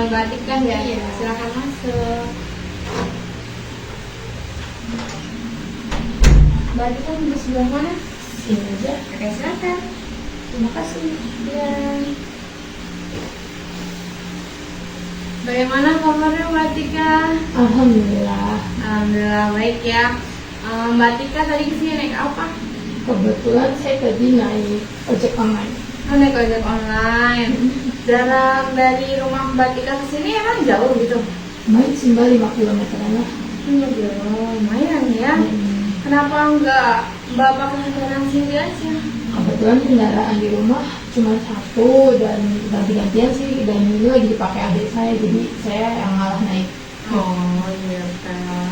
Mbak Atika ya. Iya. Silakan masuk. Mbak Atika di sebelah mana? Sini aja. Oke, silakan. Terima kasih. Ya. Bagaimana kabarnya Mbak Atika? Alhamdulillah. Alhamdulillah baik ya. Mbak Atika tadi kesini naik apa? Kebetulan saya tadi naik ojek online. Oh, naik ojek online. Jarak dari rumah Mbak Atika ke sini emang jauh gitu? Main sih Mbak 5 kilometeran lah. Iya, lumayan ya. Kenapa enggak Mbak pakai kendaraan sendiri aja? Kebetulan kendaraan di rumah cuma satu dan ganti-gantian sih, dan ini lagi dipakai adik saya, jadi saya yang ngalah naik. Oh iya Kak.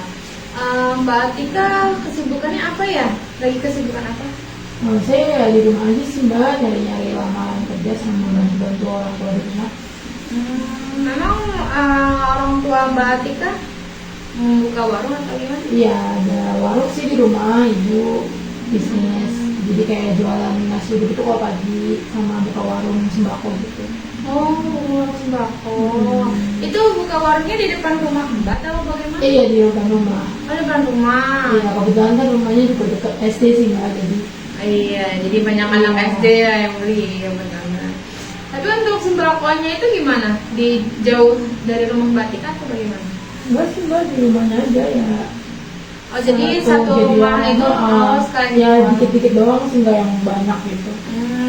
Mbak Atika kesibukannya apa ya? Lagi kesibukan apa? Saya ya di rumah aja sih Mbak, nyari-nyari lamaran kerja sama bantu-bantu orang tua di rumah. Memang orang tua Mbak Atika buka warung atau gimana? Iya, ada warung sih di rumah, ibu bisnis. Jadi kayak jualan nasi gitu kalau pagi, sama buka warung sembako gitu. Oh, warung sembako. Itu buka warungnya di depan rumah Mbak atau bagaimana? Iya, di depan rumah. Oh, di depan rumah. Iya, kebetulan kan rumahnya juga dekat SD sih Mbak, jadi Iya, jadi banyak anak Iya. SD ya yang beli, ya benar. Tapi untuk sembakonya itu gimana? Di jauh dari rumah Mbak Atika atau bagaimana? enggak sih Mbak, di rumahnya aja ya. Oh, jadi Satu satu rumah jadi itu sekalian ya jual. dikit-dikit doang sih, nggak yang banyak gitu.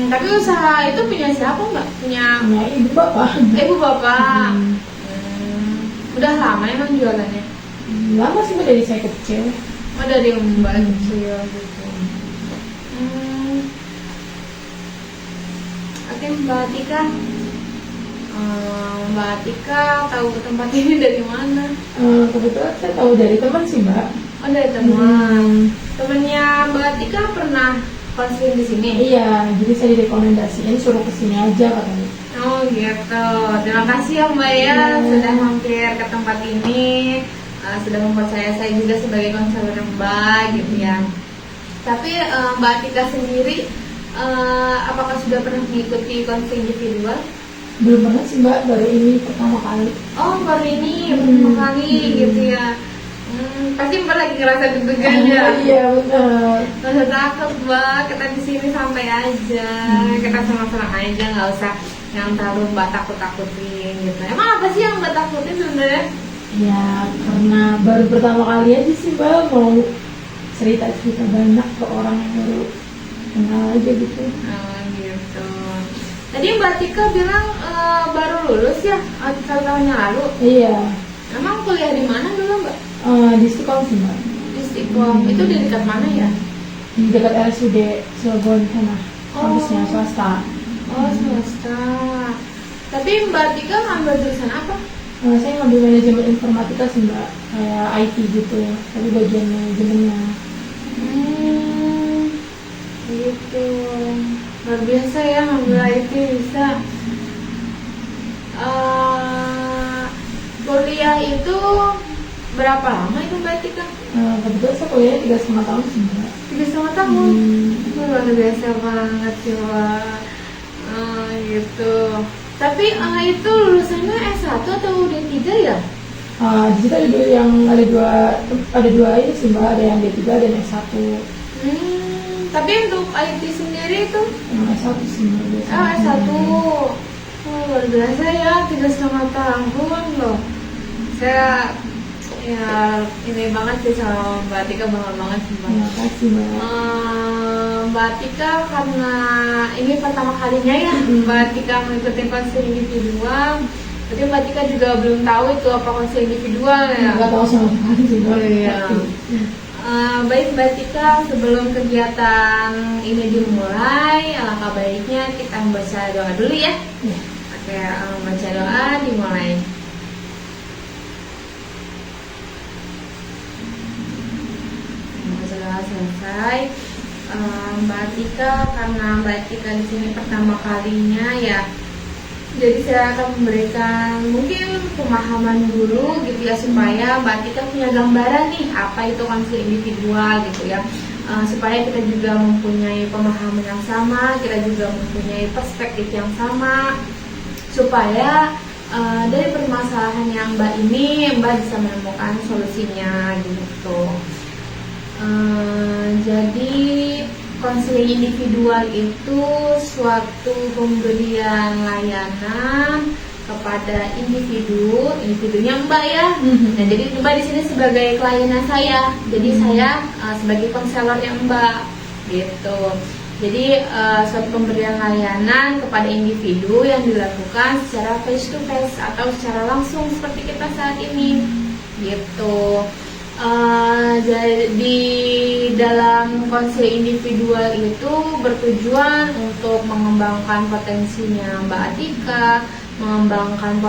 Tapi usaha itu punya siapa Mbak? Punya Punya ibu bapak. ibu bapak. Hmm. Udah lama emang jualannya? Lama sih Mbak, dari saya kecil. Oh, dari Mbak kecil gitu. Oke Mbak Atika. Mbak Atika tahu tempat ini dari mana? Kebetulan saya tahu dari teman sih Mbak. Oh, dari teman. Temennya Mbak Atika pernah konseling di sini? Iya, jadi saya direkomendasiin suruh kesini aja katanya. Oh gitu. Terima kasih ya Mbak ya, sudah mampir ke tempat ini, sudah mempercaya saya juga sebagai konselor Mbak gitu ya. Tapi Mbak Atika sendiri, apakah sudah pernah mengikuti konseling individual? Belum pernah sih Mbak, baru ini pertama kali. Oh, baru ini pertama kali gitu ya. Pasti Mbak lagi ngerasa deg-degan ya. Iya benar. Gak usah takut Mbak, kita di sini santai aja, kita senang-senang aja, nggak usah yang terlalu Mbak takut-takutin gitu. Emang apa sih yang Mbak takutin sebenarnya? Ya karena baru pertama kali aja sih Mbak, mau cerita-cerita banyak ke orang yang baru kenal aja gitu. Oh gitu. Tadi Mbak Tika bilang baru lulus ya, 1 tahun yang lalu. Iya, Emang kuliah di mana dulu Mbak? di Istiqomah sih Mbak, Di Istiqomah. Itu di dekat mana ya? di dekat RSUD Cilegon sana, kampusnya swasta. Oh, swasta. Tapi Mbak Tika ngambil jurusan apa? Saya ngambil manajemen informatika sih Mbak, kayak IT gitu, tapi bagian manajemennya. Gitu. Luar biasa ya ngambil IT bisa. Kuliah itu berapa lama itu Mbak Tika? Kebetulan saya kuliahnya 3,5 tahun sih Mbak. 3,5 tahun. Luar biasa banget sih Mbak. Gitu. Tapi itu lulusannya S1 atau D3 ya? Di situ ada dua ini sih Mbak, ada yang D3 dan S1. Tapi untuk IT sendiri itu Yang S1 sih Mbak biasanya. S1. Luar biasa ya, 3,5 tahun loh. Saya ya ini banget sih sama Mbak Tika, bangga banget sih Mbak. Terima kasih Mbak. Mbak Tika karena ini pertama kalinya ya Mbak Tika mengikuti konseling individual. Jadi Mbak Tika juga belum tahu itu apa konseling individual ya. Nggak tahu sama sekali sih Mbak. Oh, iya. Baik Mbak Tika, sebelum kegiatan ini dimulai, alangkah baiknya kita membaca doa dulu ya. Iya. Oke, baca doa dimulai. Baca doa selesai. Mbak Tika, karena Mbak Tika di sini pertama kalinya ya, jadi saya akan memberikan mungkin pemahaman dulu gitu ya, supaya Mbak Tika punya gambaran nih apa itu konseling individual gitu ya. Supaya kita juga mempunyai pemahaman yang sama, kita juga mempunyai perspektif yang sama, supaya dari permasalahan yang Mbak ini, Mbak bisa menemukan solusinya gitu. Jadi konseling individual itu suatu pemberian layanan kepada individunya Mbak ya. Nah, jadi Mbak di sini sebagai kliennya saya, jadi saya sebagai konselornya Mbak gitu. Jadi suatu pemberian layanan kepada individu yang dilakukan secara face to face atau secara langsung seperti kita saat ini gitu. Jadi dalam konseling individual itu bertujuan untuk mengembangkan potensinya Mbak Atika, mengembangkan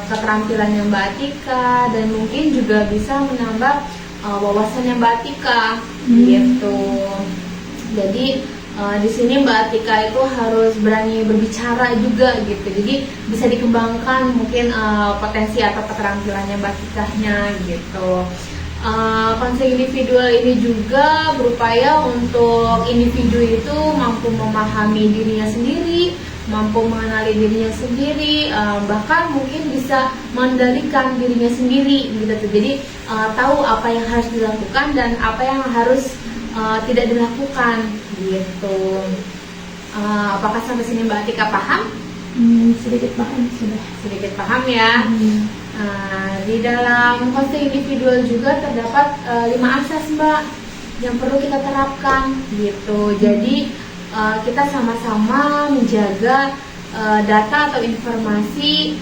keterampilannya Mbak Atika, dan mungkin juga bisa menambah wawasannya Mbak Atika gitu. Jadi di sini Mbak Atika itu harus berani berbicara juga gitu. Jadi bisa dikembangkan mungkin potensi atau keterampilannya Mbak Atikanya gitu. Konseling individual ini juga berupaya untuk individu itu mampu memahami dirinya sendiri, mampu mengenali dirinya sendiri, bahkan mungkin bisa mengendalikan dirinya sendiri gitu. Jadi tahu apa yang harus dilakukan dan apa yang harus tidak dilakukan gitu. Apakah sampai sini Mbak Atika paham? Sedikit paham sudah. Sedikit paham ya. Di dalam konseling individual juga terdapat 5 asas Mbak yang perlu kita terapkan gitu. Jadi kita sama-sama menjaga data atau informasi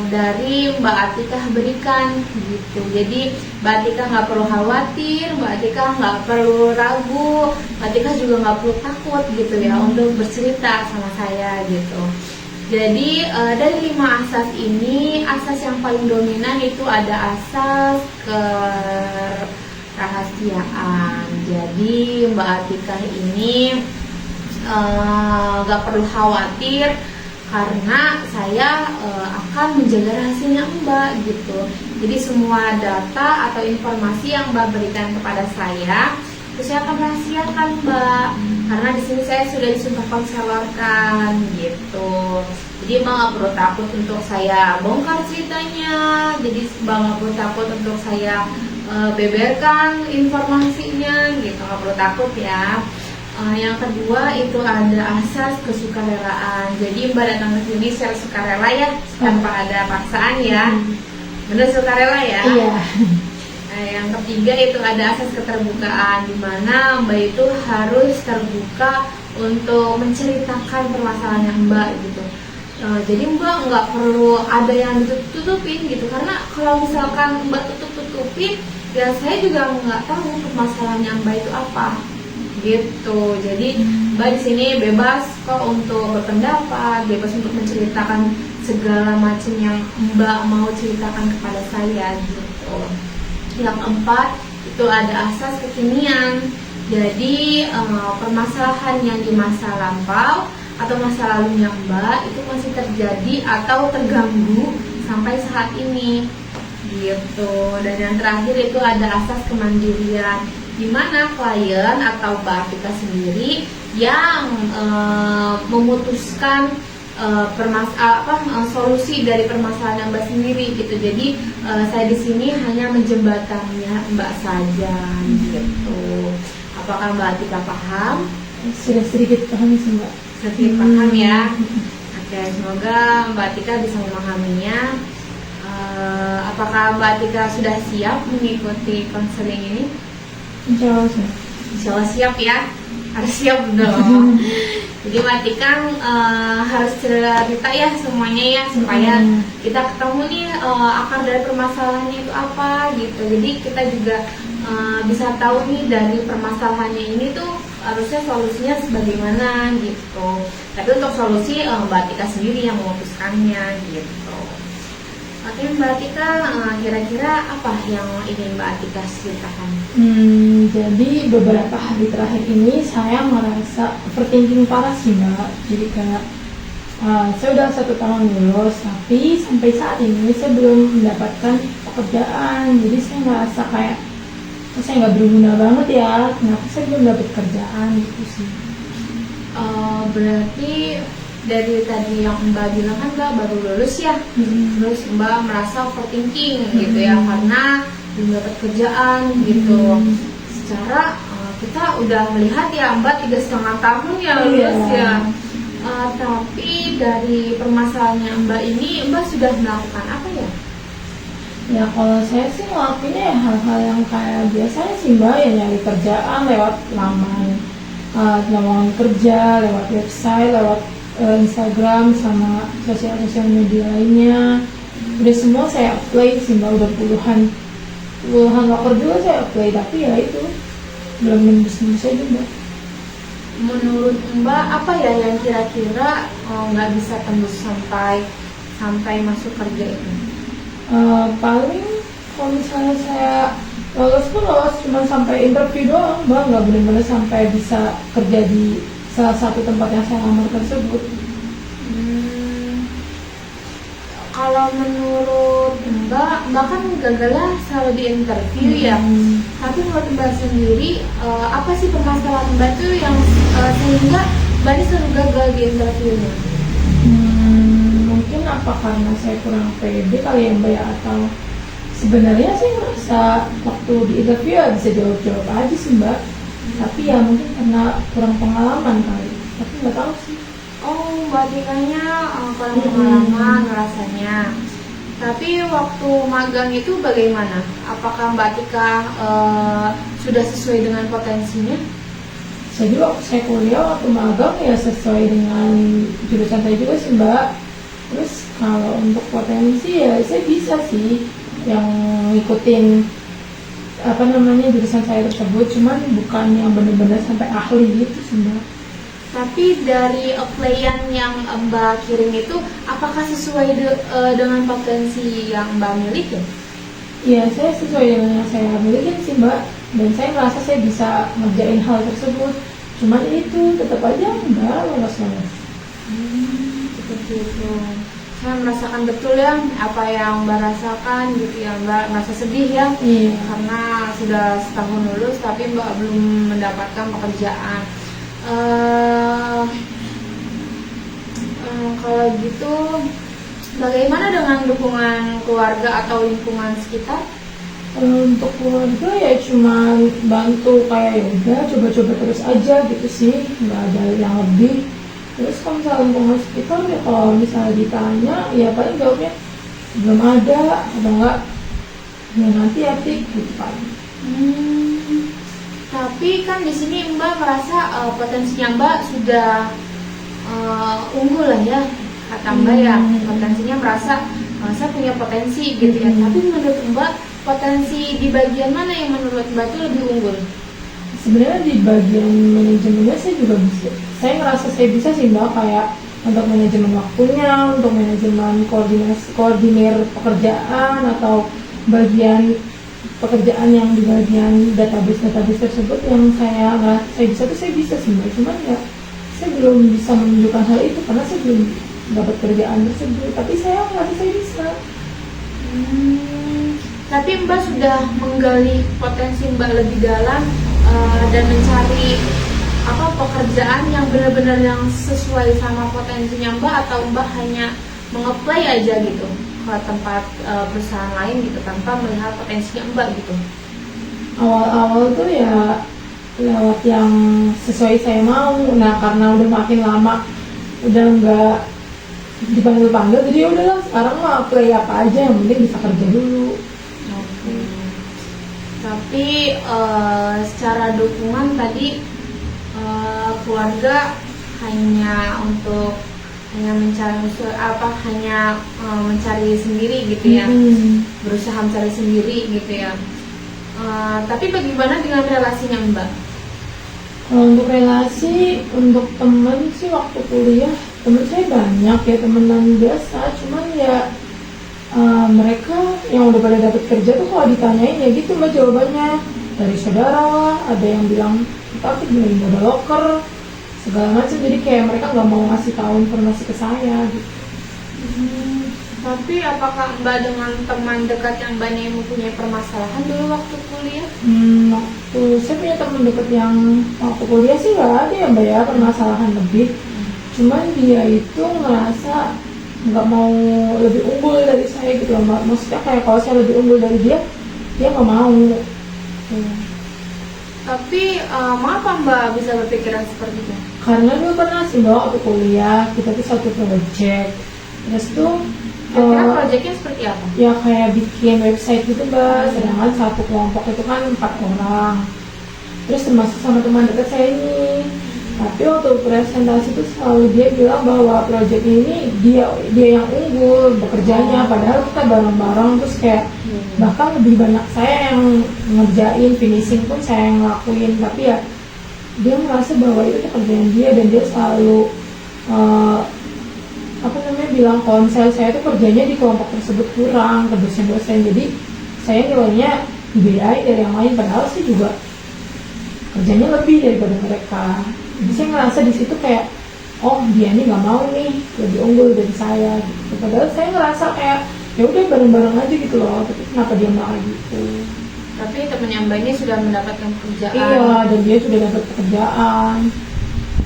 dari Mbak Atika berikan gitu. Jadi Mbak Atika nggak perlu khawatir, Mbak Atika nggak perlu ragu, Mbak Atika juga nggak perlu takut gitu ya untuk bercerita sama saya gitu. Jadi dari 5 asas ini, asas yang paling dominan itu ada asas kerahasiaan. Jadi Mbak Atika ini nggak perlu khawatir karena saya akan menjaga rahasianya Mbak gitu. Jadi semua data atau informasi yang Mbak berikan kepada saya itu saya akan rahasiakan Mbak, karena di sini saya sudah disumpah konselorkan gitu. Jadi Mbak nggak perlu takut untuk saya bongkar ceritanya. Jadi Mbak nggak perlu takut untuk saya beberkan informasinya gitu, nggak perlu takut ya. Yang kedua itu ada asas kesukarelaan. Jadi Mbak datang ke sini secara sukarela ya, tanpa ada paksaan ya. Benar sukarela ya? Iya. Yang ketiga itu ada asas keterbukaan, di mana Mbak itu harus terbuka untuk menceritakan permasalahannya Mbak gitu. Jadi Mbak nggak perlu ada yang ditutup-tutupin gitu, karena kalau misalkan Mbak tutup-tutupin, ya saya juga nggak tahu permasalahannya Mbak itu apa gitu. Jadi Mbak di sini bebas kok untuk berpendapat, bebas untuk menceritakan segala macam yang Mbak mau ceritakan kepada saya gitu. Yang keempat itu ada asas kekinian. Jadi permasalahan yang di masa lampau atau masa lalunya Mbak itu masih terjadi atau terganggu sampai saat ini gitu. Dan yang terakhir itu ada asas kemandirian, di mana klien atau Mbak Atika sendiri yang memutuskan solusi dari permasalahan Mbak sendiri gitu. Jadi saya di sini hanya menjembatannya Mbak saja gitu. Apakah Mbak Atika paham? Sudah sedikit paham sih Mbak. Sedikit paham ya. Oke, semoga Mbak Atika bisa memahaminya. Apakah Mbak Atika sudah siap mengikuti konseling ini? Insya Allah sih. Insya Allah siap ya. Harus siap dong. Jadi Mbak Atika harus cerita ya semuanya ya, supaya kita ketemu nih akar dari permasalahannya itu apa gitu. Jadi kita juga bisa tahu nih dari permasalahannya ini tuh harusnya solusinya sebagaimana gitu. Tapi untuk solusi Mbak Atika sendiri yang memutuskannya gitu. Oke Mbak Atika, kira-kira apa yang ingin Mbak Atika ceritakan? Jadi beberapa hari terakhir ini saya merasa overthinking parah sih Mbak. Jadi kayak saya udah 1 tahun lulus, tapi sampai saat ini saya belum mendapatkan pekerjaan. Jadi saya merasa kayak saya nggak berguna banget ya. Kenapa saya belum dapat kerjaan gitu sih? Berarti dari tadi yang Mbak bilang kan Mbak baru lulus ya, terus Mbak merasa overthinking gitu ya karena belum dapat kerjaan gitu. Secara kita udah melihat ya Mbak 3,5 tahun ya lulus ya. Tapi dari permasalahannya Mbak ini Mbak sudah melakukan apa ya? Ya kalau saya sih ngelakuinnya ya hal-hal yang kayak biasanya sih Mbak, ya nyari kerjaan lewat lowongan kerja, lewat website, lewat Instagram sama sosial media lainnya. Udah semua saya apply sih Mbak, udah puluhan loker juga saya apply, tapi ya itu belum nembus aja Mbak. Menurut Mbak apa ya yang kira-kira nggak bisa tembus sampai masuk kerja itu? Paling kalau misalnya saya lolos cuma sampai interview doang Mbak, nggak benar-benar sampai bisa kerja di salah satu tempat yang saya lamar tersebut. Kalau menurut Mbak kan gagalnya selalu di interview ya. Tapi menurut Mbak sendiri apa sih permasalahan Mbak tuh yang sehingga Mbak ini selalu gagal di interviewnya? Mungkin apa karena saya kurang pede kali ya Mbak ya, atau sebenarnya saya merasa waktu di interview ya bisa jawab aja sih Mbak, tapi ya mungkin karena kurang pengalaman kali, tapi nggak tahu sih. Oh, Mbak Tikanya kurang pengalaman rasanya. Tapi waktu magang itu bagaimana? Apakah Mbak Tika sudah sesuai dengan potensinya? Jadi waktu saya kuliah, waktu magang ya sesuai dengan jurusan saya juga sih Mbak. Terus kalau untuk potensi ya saya bisa sih yang ngikutin jurusan saya tersebut, cuman bukan yang benar-benar sampai ahli gitu sih Mbak. Tapi dari applyan yang Mbak kirim itu apakah sesuai dengan potensi yang Mbak miliki? Iya, saya sesuai dengan yang saya miliki sih Mbak, dan saya merasa saya bisa ngerjain hal tersebut. Cuman itu tetap aja Mbak lolos. Seperti itu. Saya merasakan betul ya apa yang Mbak rasakan gitu ya. Mbak merasa sedih ya, karena sudah setahun lulus tapi Mbak belum mendapatkan pekerjaan. Kalau gitu bagaimana dengan dukungan keluarga atau lingkungan sekitar? Untuk keluarga ya cuma bantu kayak udah coba-coba terus aja gitu sih, nggak ada yang lebih. Terus kalau misalnya lingkungan sekitar ya kalau misalnya ditanya ya paling jawabnya belum ada atau enggak ya nanti ya gitu paling. Tapi kan di sini Mbak merasa potensinya Mbak sudah unggul lah ya, kata Mbak ya, potensinya merasa saya punya potensi gitu ya. Tapi menurut Mbak potensi di bagian mana yang menurut Mbak itu lebih unggul? Sebenarnya di bagian manajemennya saya juga bisa. Saya ngerasa saya bisa sih Mbak, kayak untuk manajemen waktunya, untuk manajemen koordinir pekerjaan, atau bagian pekerjaan yang di bagian database tersebut yang saya bisa tuh saya bisa sih Mbak. Cuman ya saya belum bisa menunjukkan hal itu karena saya belum dapat kerjaan tersebut. Tapi saya ngerasa saya bisa. Tapi Mbak sudah menggali potensi Mbak lebih dalam dan mencari pekerjaan yang benar-benar yang sesuai sama potensinya Mbak, atau Mbak hanya mengapply aja gitu ke tempat perusahaan lain gitu tanpa melihat potensinya Mbak gitu? Awal-awal tuh ya lewat yang sesuai saya mau. Nah karena udah makin lama udah nggak dipanggil-panggil, jadi ya udahlah sekarang mah apply apa aja yang penting bisa kerja dulu. Tapi secara dukungan tadi keluarga hanya mencari sendiri gitu ya, berusaha mencari sendiri gitu ya. Tapi bagaimana dengan relasinya Mbak? Untuk relasi, untuk temen sih waktu kuliah temen saya banyak ya, temenan biasa. Cuman ya mereka yang udah pada dapet kerja tuh kalau ditanyain ya gitu Mbak jawabannya dari saudara lah, ada yang bilang tapi belum ada loker segala macam, jadi kayak mereka nggak mau ngasih tahu informasi ke saya gitu. Tapi apakah Mbak dengan teman dekat yang Mbak mempunyai permasalahan dulu waktu kuliah? Waktu saya punya teman dekat yang waktu kuliah sih nggak ada ya Mbak ya permasalahan lebih. cuman dia itu ngerasa nggak mau lebih unggul dari saya gitu loh Mbak. Maksudnya kayak kalau saya lebih unggul dari dia nggak mau. Tapi mengapa Mbak bisa berpikiran seperti itu? Karena dulu pernah sih Mbak waktu kuliah kita tuh satu project, terus tuh Kira-kira proyeknya seperti apa? ya kayak bikin website gitu Mbak, sedangkan satu kelompok itu kan 4 orang, terus termasuk sama teman dekat saya ini. Tapi waktu presentasi itu selalu dia bilang bahwa proyek ini dia yang unggul bekerjanya, padahal kita bareng-bareng, terus kayak bahkan lebih banyak saya yang ngerjain, finishing pun saya yang ngelakuin. Tapi ya dia merasa bahwa itu pekerjaan dia, dan dia selalu bilang konsel saya tuh kerjanya di kelompok tersebut kurang ke dosen-dosen, jadi saya nilainya dibedain dari yang lain, padahal sih juga kerjanya lebih daripada mereka. Jadi saya ngerasa di situ kayak, oh dia nih nggak mau nih lebih unggul dari saya gitu. Padahal saya ngerasa kayak ya udah bareng-bareng aja gitu loh, tapi kenapa dia malah gitu? Tapi temannya Mbak ini sudah mendapatkan pekerjaan. Iya, dan dia sudah dapat pekerjaan.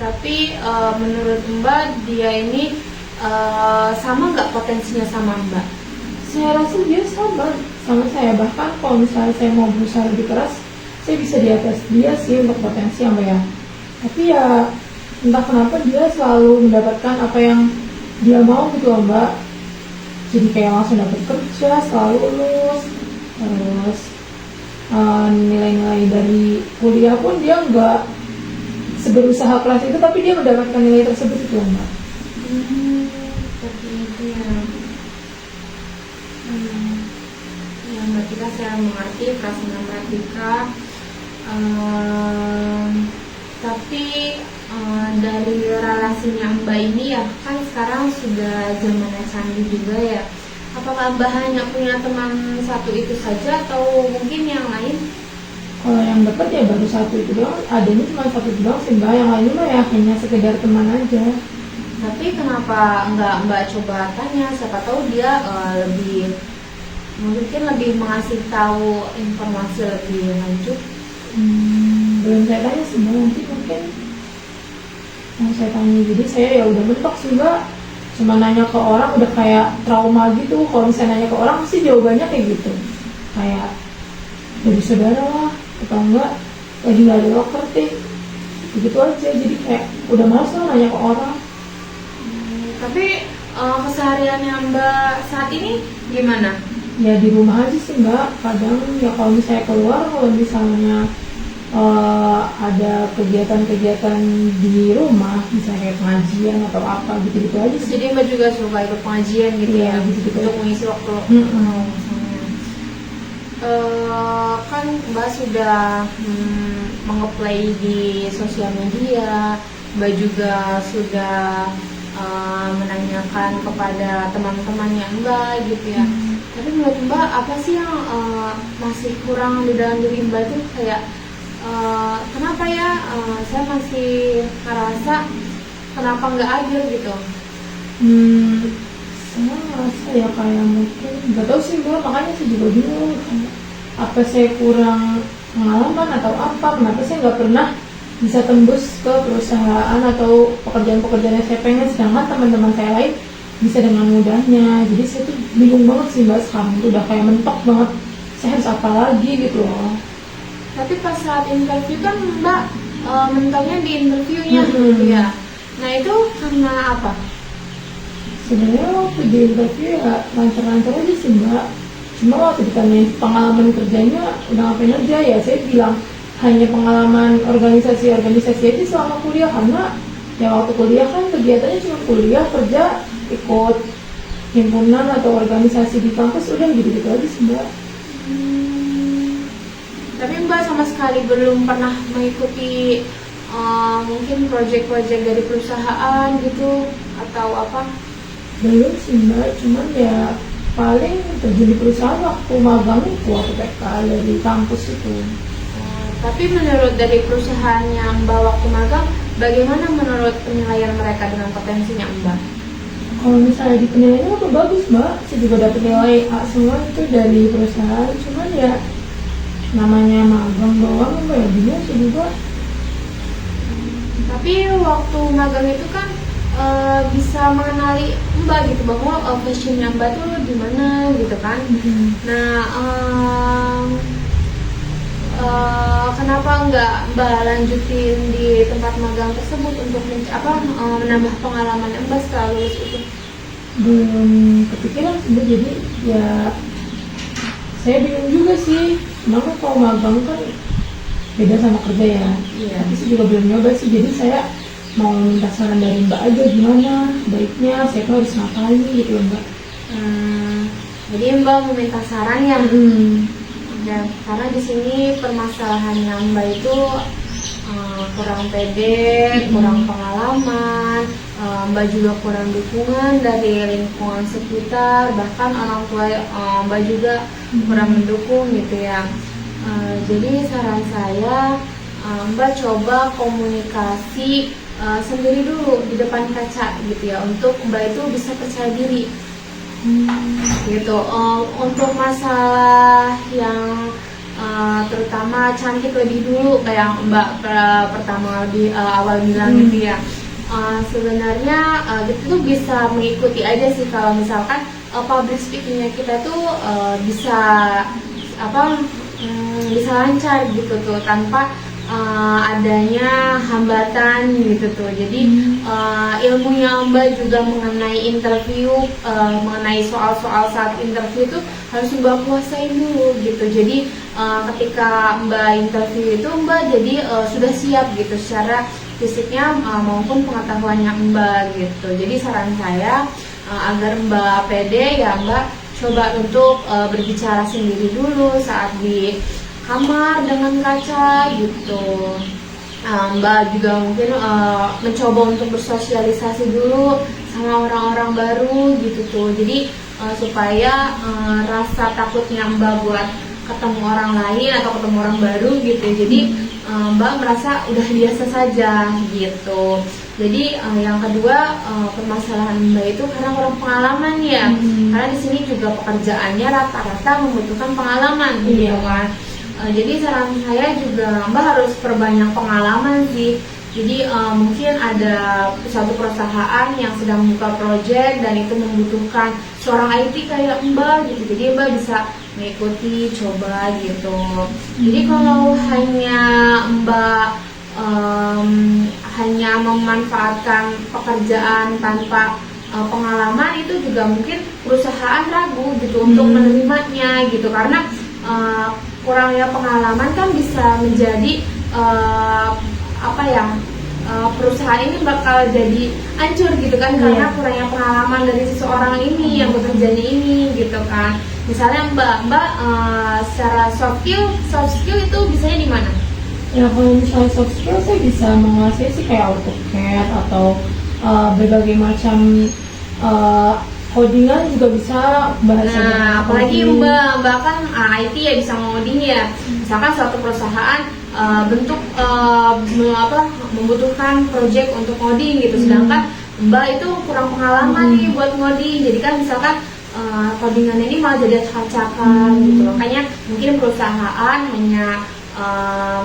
Tapi menurut Mbak dia ini sama nggak potensinya sama Mbak? Saya rasa dia sama saya. Bahkan kalau misalnya saya mau berusaha lebih keras, saya bisa di atas dia sih untuk potensi yang Mbak ya. Tapi ya entah kenapa dia selalu mendapatkan apa yang dia mau gitu loh Mbak. Jadi kayak langsung dapat kerja, selalu lulus, terus nilai-nilai dari kuliah pun dia nggak seberusaha keras itu, tapi dia mendapatkan nilai tersebut itu loh Mbak. Seperti itu ya. Ya Mbak Tika, saya mengerti perasaan Mbak Tika. Tapi dari relasinya Mbak ini ya, kan sekarang sudah zamannya canggih juga ya. Apakah Mbak hanya punya teman satu itu saja atau mungkin yang lain? Kalau yang dekat ya baru satu itu doang, adanya cuma satu doang sih Mbak, yang lainnya mah ya hanya sekedar teman aja. Tapi kenapa nggak Mbak coba tanya, siapa tahu dia mungkin lebih mengasih tahu informasi lebih lanjut. Belum saya tanya sih Mbak, nanti mungkin mau saya tanya. Jadi saya ya udah mentok sih Mbak, cuma nanya ke orang udah kayak trauma gitu. Kalau misalnya nanya ke orang pasti jawabannya kayak gitu, kayak dari saudara lah, atau enggak lagi nggak ada locker begitu aja. Jadi kayak udah malas lah nanya ke orang. Tapi kesehariannya Mbak saat ini gimana? Ya di rumah aja sih Mbak, kadang ya kalau misalnya keluar, kalau misalnya ada kegiatan-kegiatan di rumah, misalnya kayak pengajian atau apa gitu-gitu aja sih. Jadi Mbak juga suka ikut pengajian gitu ya, gitu-gitu untuk mengisi waktu. Kan Mbak sudah mengeplay di sosial media, Mbak juga sudah menanyakan kepada teman-temannya Mbak gitu ya. Tapi menurut Mbak apa sih yang masih kurang di dalam diri Mbak itu, kayak kenapa ya saya masih merasa kenapa nggak adil gitu? Saya merasa ya kayak mungkin nggak tahu sih Mbak, makanya saya juga bingung apa saya kurang pengalaman atau apa, kenapa saya nggak pernah bisa tembus ke perusahaan atau pekerjaan-pekerjaan yang saya pengen, sedangkan teman-teman saya lain bisa dengan mudahnya. Jadi saya tuh bingung banget sih Mbak, sekarang tuh udah kayak mentok banget, saya harus apa lagi gitu loh. Tapi pas saat interview kan Mbak mentoknya di interviewnya gitu ya. Nah itu karena apa? Sebenarnya waktu di interview ya lancar-lancar aja sih Mbak, cuma waktu ditanya pengalaman kerjanya udah ngapain aja, ya saya bilang hanya pengalaman organisasi aja selama kuliah, karena ya waktu kuliah kan kegiatannya cuma kuliah, kerja, ikut himpunan atau organisasi di kampus, udah gitu-gitu aja sih Mbak. Tapi Mbak sama sekali belum pernah mengikuti mungkin proyek-proyek dari perusahaan gitu atau apa? Belum sih Mbak, cuman ya paling terjun di perusahaan waktu magang itu, waktu PK dari kampus itu. Tapi menurut dari perusahaan yang Mbak waktu magang, bagaimana menurut penilaian mereka dengan potensinya Mbak? Kalau misalnya di penilaiannya itu bagus Mbak, saya juga dapat nilai A semua itu dari perusahaan, cuman ya namanya magang doang Mbak, ya bingung sih juga. Tapi waktu magang itu kan bisa mengenali Mbak gitu, bahwa passionnya Mbak tuh di mana gitu kan. Nah, kenapa nggak Mbak lanjutin di tempat magang tersebut untuk menambah pengalaman Mbak setelah lulus itu? Belum kepikiran sih, jadi ya saya bingung juga sih. Kenapa kalau magang kan beda sama kerja ya. Iya. Tapi saya juga belum nyoba sih, jadi saya mau minta saran dari Mbak aja gimana baiknya saya tuh harus ngapain gitu Mbak. Jadi Mbak meminta saran ya. Dan karena di sini permasalahannya Mbak itu kurang pede, kurang pengalaman, Mbak juga kurang dukungan dari lingkungan sekitar, bahkan orang tua Mbak juga kurang mendukung gitu ya. Jadi saran saya, Mbak coba komunikasi sendiri dulu di depan kaca gitu ya, untuk Mbak itu bisa percaya diri. Gitu. Untuk masalah yang terutama cantik lebih dulu kayak Mbak pertama di awal bilang gitu ya. Sebenarnya itu bisa mengikuti aja sih kalau misalkan public speakingnya kita tuh bisa bisa lancar gitu tuh, tanpa adanya hambatan gitu tuh. Jadi ilmunya Mbak juga mengenai interview, mengenai soal-soal saat interview itu harus Mbak kuasain dulu gitu. Jadi ketika Mbak interview itu Mbak jadi sudah siap gitu secara fisiknya maupun pengetahuannya Mbak gitu. Jadi saran saya agar Mbak pede ya Mbak coba untuk berbicara sendiri dulu saat di kamar dengan kaca gitu. Mbak juga mungkin mencoba untuk bersosialisasi dulu sama orang-orang baru gitu tuh. Jadi supaya rasa takutnya Mbak buat ketemu orang lain atau ketemu orang baru gitu, jadi Mbak merasa udah biasa saja gitu. Jadi yang kedua, permasalahan Mbak itu karena kurang pengalaman ya. Karena di sini juga pekerjaannya rata-rata membutuhkan pengalaman gitu kan. Jadi saran saya juga Mbak harus perbanyak pengalaman sih. Jadi mungkin ada suatu perusahaan yang sedang membuka proyek dan itu membutuhkan seorang IT kayak Mbak gitu. Jadi Mbak bisa mengikuti, coba gitu. Jadi kalau hanya Mbak hanya memanfaatkan pekerjaan tanpa pengalaman, itu juga mungkin perusahaan ragu gitu untuk menerimanya gitu, karena kurangnya pengalaman kan bisa menjadi perusahaan ini bakal jadi hancur gitu kan, karena kurangnya pengalaman dari seseorang ini yang bekerjanya ini gitu kan. Misalnya Mbak secara soft skill itu bisanya di mana? Ya kalau misalnya soft skill saya bisa menguasai sih kayak AutoCAD atau berbagai macam codingan juga bisa bahasa. Nah, apalagi Mbak kan IT ya, bisa ngoding ya. Misalkan suatu perusahaan membutuhkan project untuk ngoding gitu, sedangkan Mbak itu kurang pengalaman nih buat ngoding. Jadi kan misalkan codingan ini malah jadi acak-acakan gitu. Makanya mungkin perusahaan hanya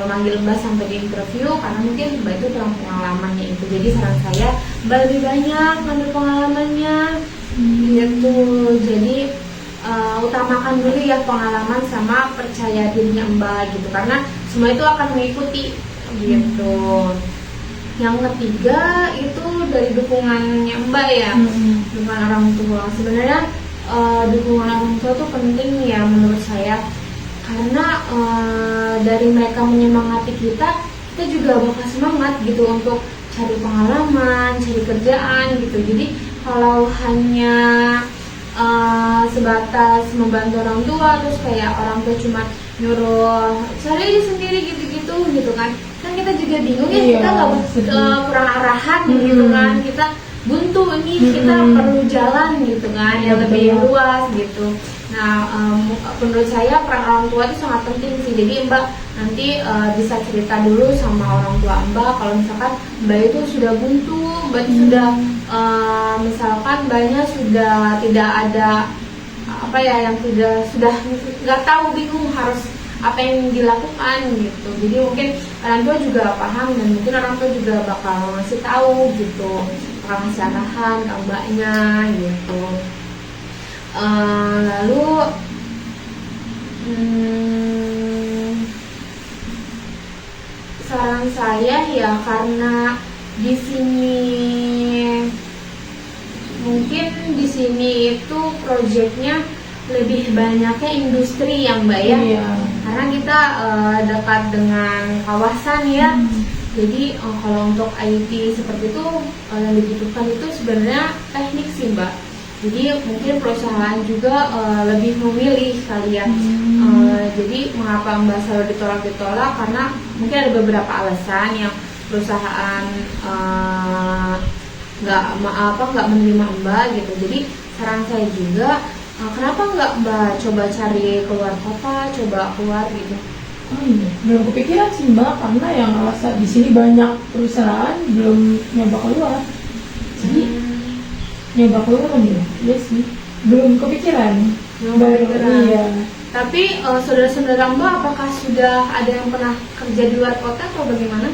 memanggil Mbak sampai di interview karena mungkin Mbak itu kurang pengalamannya itu. Jadi saran saya Mbak lebih banyak ambil pengalamannya gitu. Jadi utamakan dulu ya pengalaman sama percaya dirinya Mbak gitu, karena semua itu akan mengikuti gitu. Yang ketiga itu dari dukungannya Mbak ya, dukungan orang tua. Sebenarnya dukungan orang tua tuh penting ya menurut saya, karena dari mereka menyemangati kita juga bakal semangat gitu untuk cari pengalaman, cari kerjaan gitu. Jadi kalau hanya sebatas membantu orang tua, terus kayak orang tua cuma nyuruh cari aja sendiri gitu kan kita juga bingung ya, kita nggak kurang arahan gitu kan, kita buntu ini, kita perlu jalan gitu kan yang lebih luas gitu. Nah, menurut saya peran orang tua itu sangat penting sih. Jadi Mbak nanti bisa cerita dulu sama orang tua Mbak kalau misalkan Mbak itu sudah buntu, Mbak itu sudah misalkan Mbaknya sudah tidak ada yang sudah nggak tahu, bingung harus apa yang dilakukan gitu. Jadi mungkin orang tua juga paham dan mungkin orang tua juga bakal ngasih tahu gitu bakal ngasih arahan ke mbaknya gitu. Lalu saran saya ya, karena di sini mungkin di sini itu proyeknya lebih banyaknya industri ya Mbak ya. Iya. Karena kita dekat dengan kawasan ya. Jadi kalau untuk IT seperti itu yang dibutuhkan itu sebenarnya teknik sih Mbak. Jadi mungkin perusahaan juga lebih memilih kali ya. Jadi mengapa Mbak selalu ditolak? Karena mungkin ada beberapa alasan yang perusahaan nggak menerima Mbak gitu. Jadi saran saya juga, kenapa nggak Mbak coba cari keluar kota, coba keluar gitu? Oh iya, belum kepikiran sih Mbak, karena yang ngerasa di sini banyak perusahaan belum nyoba keluar. Jadi nyoba keluar kan ya? Iya sih, belum kepikiran. Iya. Tapi saudara-saudara Mbak apakah sudah ada yang pernah kerja di luar kota atau bagaimana?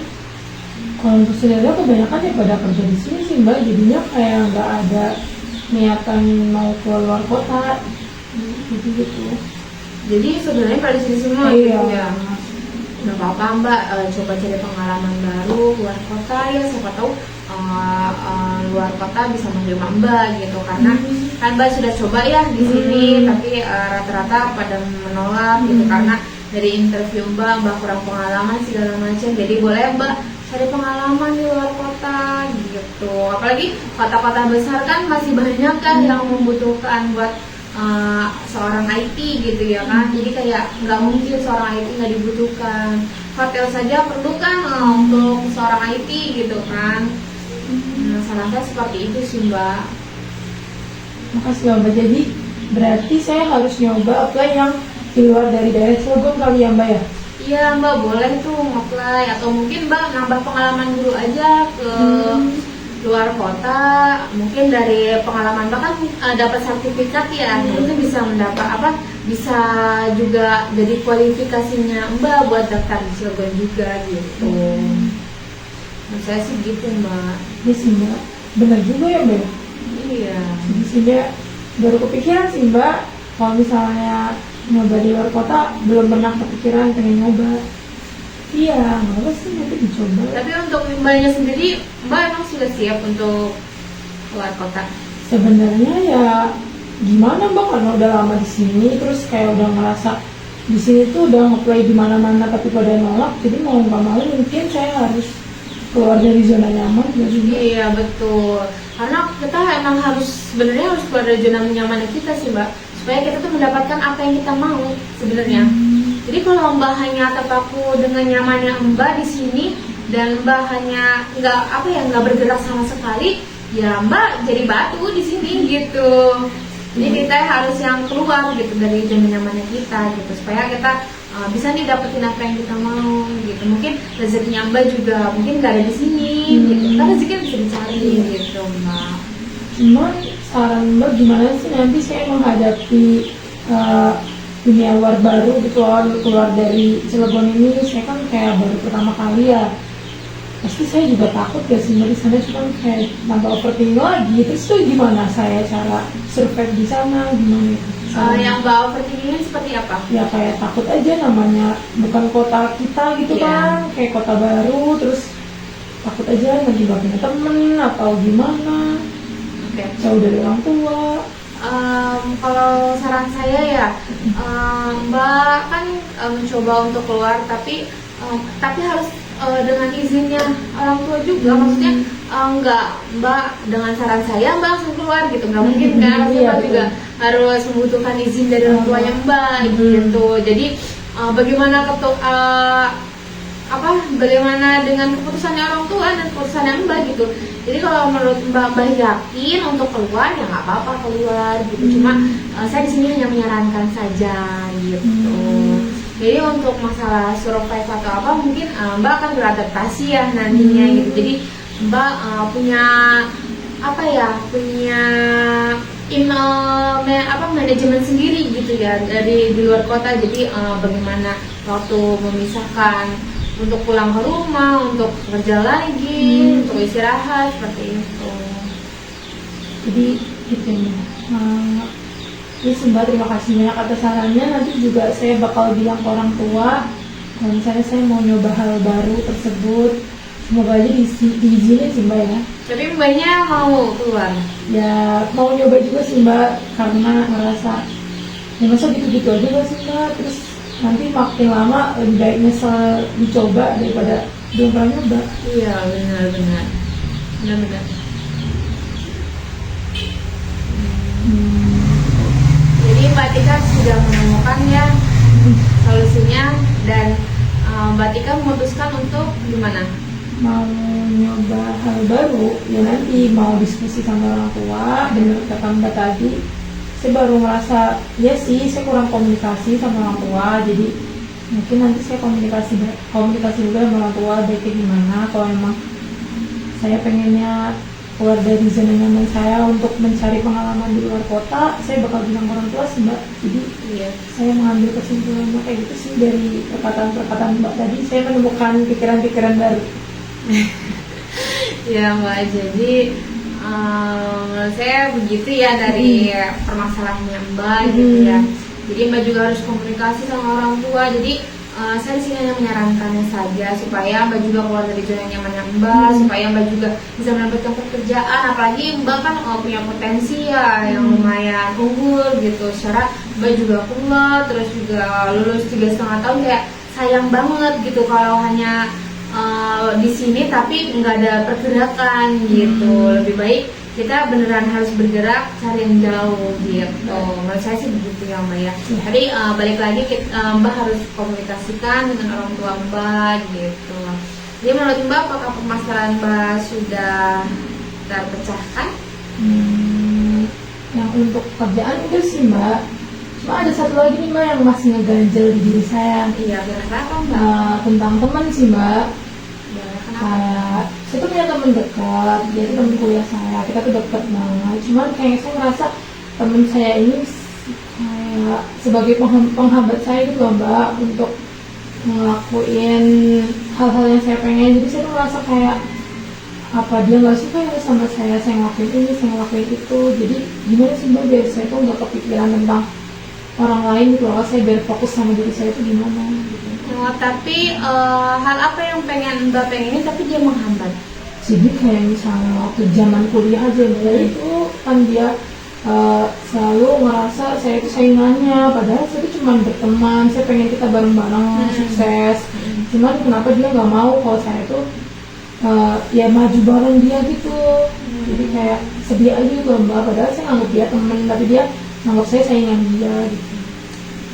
Kalau untuk saudara kebanyakan ya pada kerja di sini sih Mbak, jadinya kayak nggak ada niatan mau ke luar kota gitu. Jadi saudaranya pada di sini semua Iya. gitu ya. Nggak apa-apa Mbak, coba cari pengalaman baru luar kota ya, siapa tahu luar kota bisa menerima Mbak gitu. Karena kan Mbak sudah coba ya di sini, tapi rata-rata pada menolak gitu karena dari interview Mbak kurang pengalaman segala macam. Jadi boleh Mbak cari pengalaman di luar kota gitu. Apalagi kota-kota besar kan masih banyak kan yang membutuhkan buat seorang IT gitu ya kan. Jadi kayak nggak mungkin seorang IT nggak dibutuhkan. Hotel saja perlu kan untuk seorang IT gitu kan. Saran saya seperti itu sih Mbak. Makasih Mbak. Jadi berarti saya harus nyoba apply yang di luar dari daerah Cilegon kali ya Mbak ya? Iya Mbak, boleh tuh apply, atau mungkin Mbak nambah pengalaman dulu aja ke luar kota. Mungkin dari pengalaman Mbak kan dapat sertifikat ya, itu bisa mendapat bisa juga jadi kualifikasinya Mbak buat daftar di Cilegon juga gitu. Nah, saya sih gitu Mbak. Iya sih Mbak, benar juga ya Mbak. Iya. Di sini baru kepikiran sih Mbak, kalau misalnya nyoba di luar kota belum pernah kepikiran pengen nyoba. Iya, nggak apa sih, nanti dicoba. Tapi untuk Mbaknya sendiri, Mbak emang sudah siap untuk keluar kota? Sebenarnya ya gimana Mbak, karena udah lama di sini, terus kayak udah ngerasa di sini tuh udah nge-play di mana-mana tapi pada nolak, jadi mau nggak mau mungkin saya harus keluar dari zona nyaman ya juga. Iya betul, karena kita emang sebenarnya harus keluar dari zona nyaman kita sih Mbak, supaya kita tuh mendapatkan apa yang kita mau sebenarnya. Jadi kalau Mbak hanya terpaku dengan nyamannya Mbak di sini dan Mbak hanya nggak bergerak sama sekali, ya Mbak jadi batu di sini gitu. Jadi kita harus yang keluar gitu dari zona nyamannya kita gitu, supaya kita bisa nih dapetin apa yang kita mau gitu. Mungkin rezekinya Mbak juga mungkin nggak ada di sini gitu, kan rezeki bisa dicari gitu Mbak. Cuman saran Mbak gimana sih nanti saya menghadapi dunia luar baru gitu loh, keluar dari Cilegon ini. Saya kan kayak baru pertama kali ya, pasti saya juga takut ya sih Mbak di sana, cuman kayak tambah overthinking lagi. Terus tuh gimana saya cara survive di sana, gimana itu? Yang Mbak overthinking seperti apa? Ya kayak takut aja, namanya bukan kota kita gitu kan, kayak kota baru, terus takut aja nanti gak punya temen atau gimana. Jauh dari orang tua. Kalau saran saya ya, Mbak kan mencoba untuk keluar, tapi harus dengan izinnya orang tua juga. Maksudnya nggak Mbak dengan saran saya Mbak langsung keluar gitu, nggak mungkin kan. Mbak juga harus membutuhkan izin dari orang tuanya Mbak gitu. Jadi bagaimana dengan keputusannya orang tua dan keputusannya Mbak gitu. Jadi kalau menurut Mbak yakin untuk keluar, ya nggak apa-apa keluar gitu. Cuma saya di sini hanya menyarankan saja gitu. Jadi untuk masalah survive atau apa, mungkin Mbak akan beradaptasi ya nantinya gitu. Jadi Mbak punya manajemen sendiri gitu ya di luar kota. Jadi bagaimana waktu memisahkan untuk pulang ke rumah, untuk kerja lagi, untuk istirahat seperti itu. Jadi gitu ya. Ini Mbak, terima kasih banyak atas sarannya. Nanti juga saya bakal bilang ke orang tua kalau misalnya saya mau nyoba hal baru tersebut. Semoga aja diizinin sih Mbak ya. Tapi Mbaknya mau keluar? Ya mau nyoba juga sih Mbak, karena ngerasa ya masa gitu-gitu aja gak sih Mbak. Terus nanti makin lama lebih baik nyesel dicoba daripada belum pernah nyoba. Iya, benar-benar. Jadi Mbak Tika sudah menemukan ya solusinya, dan Mbak Tika memutuskan untuk gimana? Mau nyoba hal baru, ya nanti mau diskusi sama orang tua. Bener kata Mbak tadi, saya baru ngerasa ya sih saya kurang komunikasi sama orang tua. Jadi mungkin nanti saya komunikasi juga sama orang tua baiknya gimana. Kalau memang saya pengennya keluar dari zona nyaman saya untuk mencari pengalaman di luar kota, saya bakal bilang orang tua sih Mbak. Jadi saya mengambil kesimpulannya kayak gitu sih dari perkataan Mbak tadi. Saya menemukan pikiran-pikiran baru. Ya Mbak, jadi menurut saya begitu ya dari permasalahannya Mbak gitu ya. Jadi Mbak juga harus komunikasi sama orang tua. Jadi saya di sini hanya menyarankannya saja supaya Mbak juga keluar dari zona nyamannya Mbak, supaya Mbak juga bisa mendapatkan pekerjaan. Apalagi Mbak kan punya potensi ya yang lumayan unggul gitu. Secara Mbak juga kuliah, terus juga lulus 3,5 tahun, kayak sayang banget gitu kalau hanya di sini tapi nggak ada pergerakan gitu. Lebih baik kita beneran harus bergerak, cari yang jauh gitu. Menurut saya sih begitu ya Mbak ya. Tadi balik lagi Mbak harus komunikasikan dengan orang tua Mbak gitu. Jadi menurut Mbak, apakah permasalahan Mbak sudah terpecahkan? Yang untuk kerjaan itu sih Mbak. Cuma ada satu lagi nih Mbak yang masih ngeganjel di diri saya. Iya, kenapa Mbak? Tentang teman sih Mbak. Kayak saya tuh punya teman dekat, dia tuh teman kuliah saya, kita tuh dekat banget. Cuman kayak saya ngerasa teman saya ini kayak sebagai penghambat saya gitu loh Mbak, untuk ngelakuin hal-hal yang saya pengen. Jadi saya tuh ngerasa kayak apa dia nggak suka ya sama saya ngelakuin ini, saya ngelakuin itu. Jadi gimana sih Mbak biar saya tuh nggak kepikiran tentang orang lain gitu loh, saya biar fokus sama diri saya itu gimana gitu. Tapi hal apa yang pengen Mbak pengenin tapi dia menghambat? Jadi kayak misalnya waktu zaman kuliah aja ya, itu kan dia selalu ngerasa saya itu saingannya, padahal saya itu cuma berteman, saya pengen kita bareng-bareng sukses. Cuman kenapa dia nggak mau kalau saya itu ya maju bareng dia gitu. Jadi kayak sedih aja gitu Mbak, padahal saya nganggap dia teman, tapi dia nganggap saya saingan dia gitu.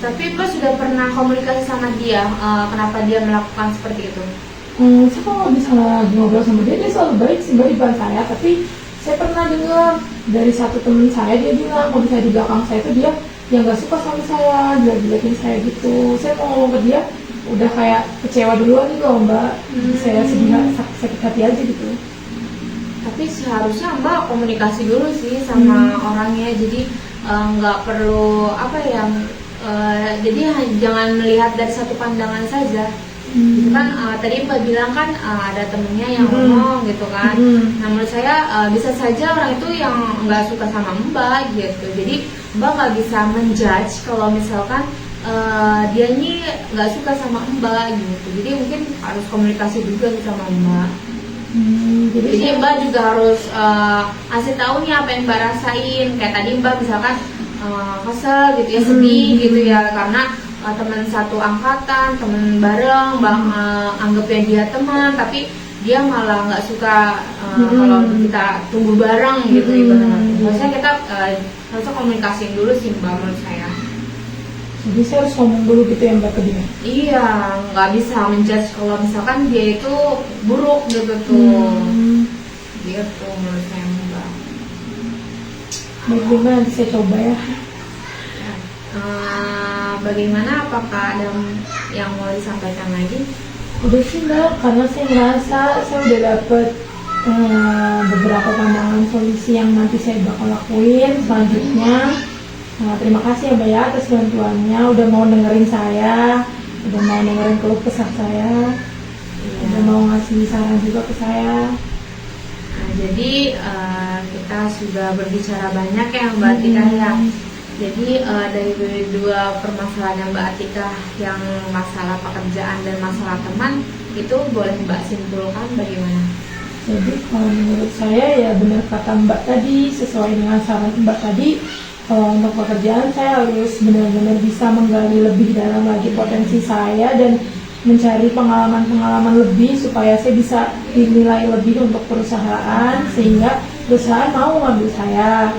Tapi Mbak sudah pernah komunikasi sama dia, kenapa dia melakukan seperti itu? Saya kalau bisa lagi ngobrol sama dia selalu baik sih Mbak di depan saya. Tapi saya pernah dengar dari satu teman saya, dia bilang kalau misalnya di belakang saya itu dia yang gak suka sama saya, jelek-jelekin saya gitu. Saya mau ngomong ke dia, udah kayak kecewa duluan gitu loh Mbak. Saya sedih, sakit hati aja gitu. Tapi seharusnya Mbak komunikasi dulu sih sama orangnya. Jadi nggak perlu apa ya, jadi jangan melihat dari satu pandangan saja. Gitu kan tadi Mbak bilang kan ada temennya yang ngomong gitu kan. Nah menurut saya bisa saja orang itu yang nggak suka sama Mbak gitu. Jadi Mbak nggak bisa menjudge kalau misalkan dia ini nggak suka sama Mbak gitu. Jadi mungkin harus komunikasi juga sama Mbak. Jadi Mbak juga harus kasih tahu nih apa yang Mbak rasain. Kayak tadi Mbak misalkan kesel gitu ya, sedih gitu ya, karena teman satu angkatan, teman bareng, Mbak anggapnya dia teman, tapi dia malah nggak suka kalau kita tunggu bareng gitu ibaratnya. Maksudnya kita harusnya komunikasiin dulu sih Mbak, menurut saya. Jadi saya harus ngomong dulu gitu ya Mbak ke dia? Iya, nggak bisa menjudge kalau misalkan dia itu buruk gitu tuh. Gitu menurut saya Mbak. Baik, nanti saya coba ya. Bagaimana, apakah ada yang mau disampaikan lagi? Udah sih Mbak, karena saya merasa saya udah dapet beberapa pandangan solusi yang nanti saya bakal lakuin selanjutnya. Terima kasih ya Mbak ya atas bantuannya, udah mau dengerin saya, udah mau dengerin keluh kesah saya, udah mau ngasih saran juga ke saya. jadi kita sudah berbicara banyak ya Mbak Atika ya. Jadi dari dua permasalahan yang Mbak Atika, yang masalah pekerjaan dan masalah teman, itu boleh Mbak simpulkan bagaimana? Jadi kalau menurut saya ya benar kata Mbak tadi, sesuai dengan saran Mbak tadi, untuk pekerjaan saya harus benar-benar bisa menggali lebih dalam lagi potensi saya dan mencari pengalaman-pengalaman lebih supaya saya bisa dinilai lebih untuk perusahaan, sehingga perusahaan mau ngambil saya.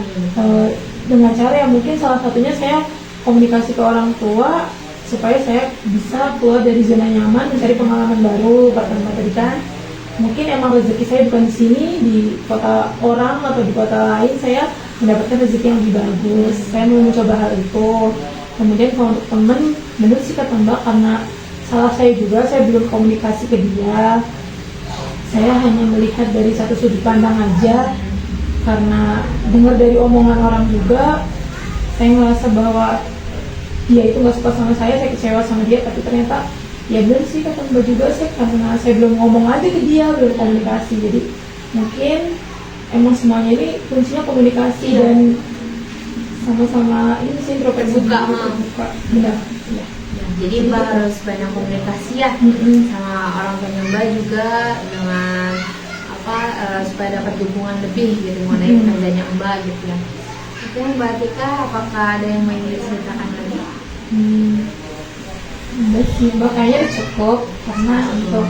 Dengan cara yang mungkin salah satunya saya komunikasi ke orang tua supaya saya bisa keluar dari zona nyaman, mencari pengalaman baru. Pertama tadi kan mungkin emang rezeki saya bukan di sini, di kota orang atau di kota lain saya mendapatkan rezeki yang lebih bagus. Saya mau mencoba hal itu. Kemudian kalau untuk temen, benar sih kata Mbak, karena salah saya juga, saya belum komunikasi ke dia. Saya hanya melihat dari satu sudut pandang aja, karena dengar dari omongan orang juga, saya ngerasa bahwa dia itu nggak suka sama saya kecewa sama dia. Tapi ternyata ya benar sih kata Mbak juga, karena saya belum ngomong aja ke dia, belum komunikasi. Jadi mungkin emang semuanya ini kuncinya komunikasi dan sama-sama ini sih introspeksi, terbuka. Benar. Ya. Jadi Mbak harus banyak komunikasi ya sama orang tua Mbak juga, dengan supaya dapat dukungan lebih gitu mengenai pekerjaannya Mbak gitu ya. Oke Mbak Atika, apakah ada yang mau diceritakan lagi? Enggak sih Mbak, kayaknya udah cukup, karena untuk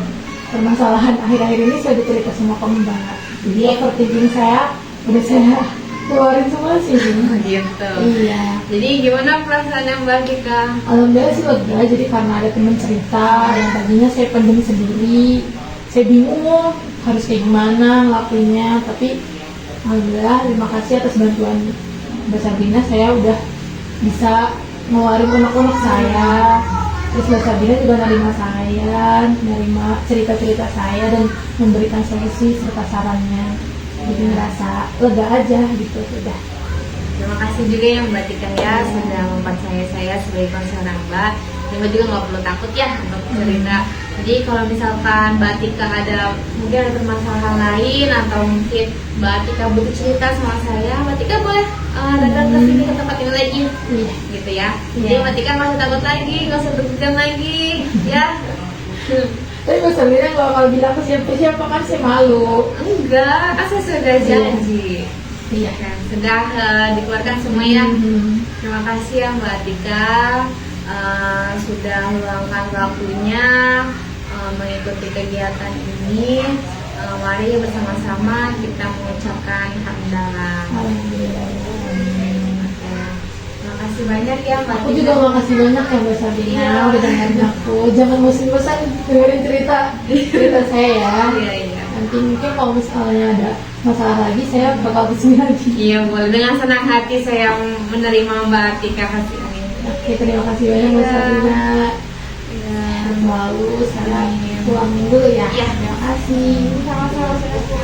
permasalahan akhir-akhir ini saya udah cerita semua ke Mbak. Jadi overthinking saya udah saya keluarin semua sih. Gitu. Iya. Jadi gimana perasaannya Mbak Atika? Alhamdulillah sih lega, jadi karena ada teman cerita yang tadinya saya pendem sendiri, saya bingung harus kayak gimana ngelakuinnya. Tapi alhamdulillah, terima kasih atas bantuan Mbak Sabrina, saya udah bisa ngeluarin unek-unek saya. Terus Mbak Sabrina juga nerima saya, nerima cerita-cerita saya dan memberikan solusi serta sarannya. Jadi ngerasa lega aja gitu sudah. Terima kasih juga ya Mbak Tika ya sudah mempercayai saya sebagai konselor Mbak. Mbak juga nggak perlu takut ya untuk cerita. Jadi kalau misalkan Mbak Tika mungkin ada permasalahan lain, atau mungkin Mbak Tika butuh cerita sama saya, Mbak Tika boleh datang ke sini, ke tempat ini lagi, gitu ya. Jadi Mbak Tika nggak usah takut lagi, nggak usah deg-degan lagi, ya. Tapi Mbak Sabrina kalau bilang ke siapa kan saya malu. Enggak, kan saya sudah janji. Iya kan, sudah dikeluarkan semua ya. Terima kasih ya Mbak Atika, sudah meluangkan waktunya mengikuti kegiatan ini. Mari bersama-sama kita mengucapkan hamdalah. Terima kasih banyak ya Mbak Atika. Aku juga makasih banyak ya Mbak Sabrina udah dengerin aku. Jangan bosan-bosan dengerin cerita saya ya. Iya. Nanti mungkin kalau misalnya ada masalah lagi saya bakal kesini lagi. Iya boleh, dengan senang hati saya menerima Mbak Atika kasih ini. Oke, terima kasih banyak Mbak Sabrina. Lalu saya pulang dulu ya. Iya. Terima kasih. Sama-sama.